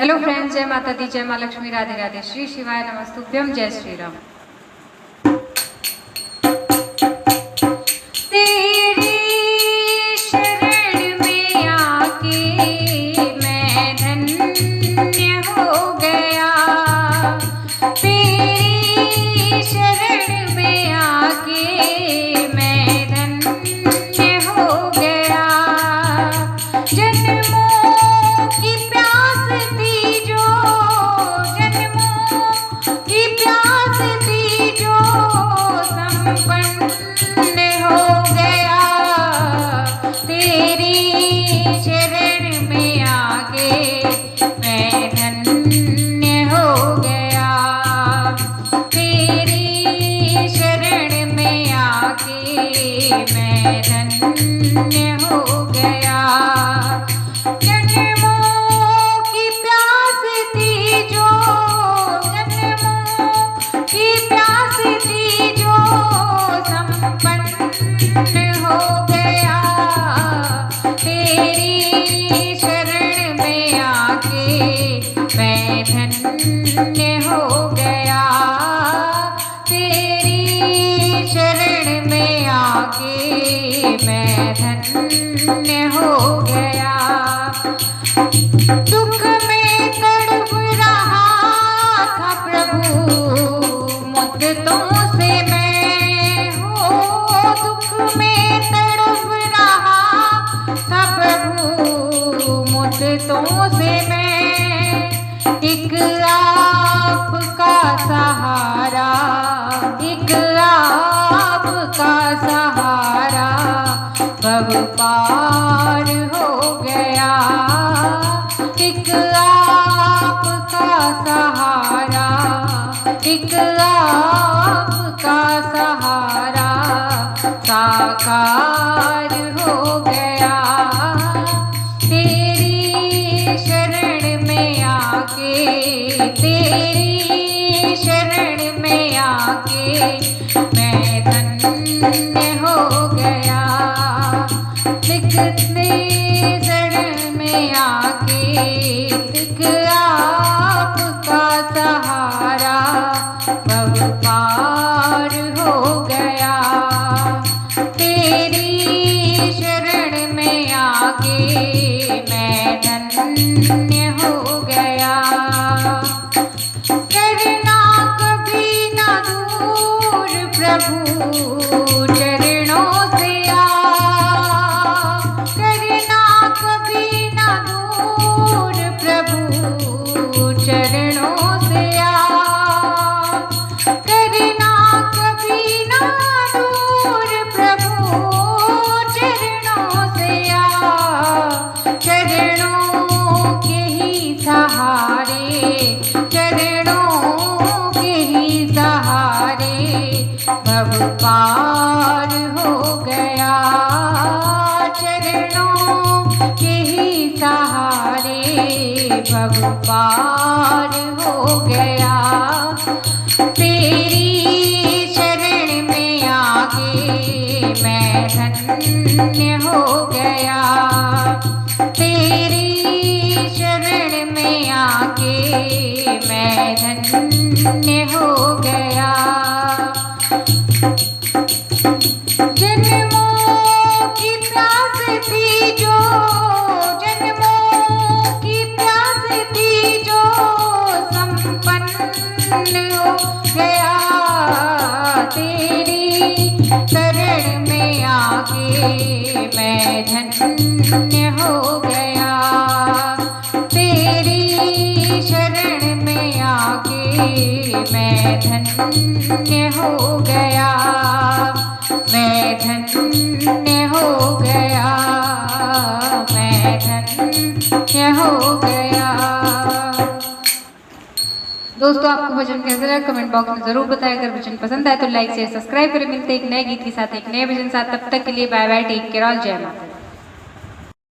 Hello friends, जय माता दी, जय माँ लक्ष्मी, राधे राधे, श्री शिवाय नमस्तुभ्यम, जय श्री राम। तेरी शरण में आके मैं धन्य हो गया, तेरी शरण में आके मैं धन्य हो गया। जन्मों की प्यास थी जो, जन्मों की प्यास थी जो संपन्न हो गया। तेरी शरण में आके मैं धन्य हो गया, तेरी शरण में आके मैं धन्य हो गया। हो गया, तेरी शरण में आके मैं धन्य हो गया, तेरी शरण में आके मैं धन्य हो गया। दुख में तड़प रहा था प्रभु मुद्दतों से मैं, हो दुख में तड़प रहा था प्रभु मुद्दतों से मैं। एक आपका सहारा, एक आपका सहारा भव पार हो गया। एक आपका सहारा, एक आपका सहारा साकार हो गया। तेरी शरण में आके, तेरी शरण में आके मैं धन्य हो गया। तेरी शरण में आके एक आपका सहारा भव पार हो गया। तेरी शरण में आके मैं धन्य हो गया। करना कभी ना दूर प्रभु चरणों से आ, करना कभी ना दूर प्रभु चरणों से आ, करना कभी ना दूर प्रभु चरणों से आ। चरणों के ही सहारे, चरणों के ही सहारे भव पार हो गया। चरणों के ही सहारे भव पार हो गया। तेरी शरण में आके मैं धन्य हो गया, तेरी शरण में आके मैं धन्य हो गया। जन्मों की प्यास थी जो, जन्मों की प्यास थी जो संपन्न हो गया। तेरी शरण में आके मैं धन्य हो गया, तेरी शरण में आके मैं धन्य हो गया। मैं धन्य हो गया, मैं धन्य हो गया। दोस्तों, आपको भजन कैसा लगा कमेंट बॉक्स में जरूर बताएं। अगर भजन पसंद आए तो लाइक शेयर सब्सक्राइब करें। मिलते हैं एक नए गीत के साथ, एक नए भजन साथ। तब तक के लिए bye bye, take care all, जय माता।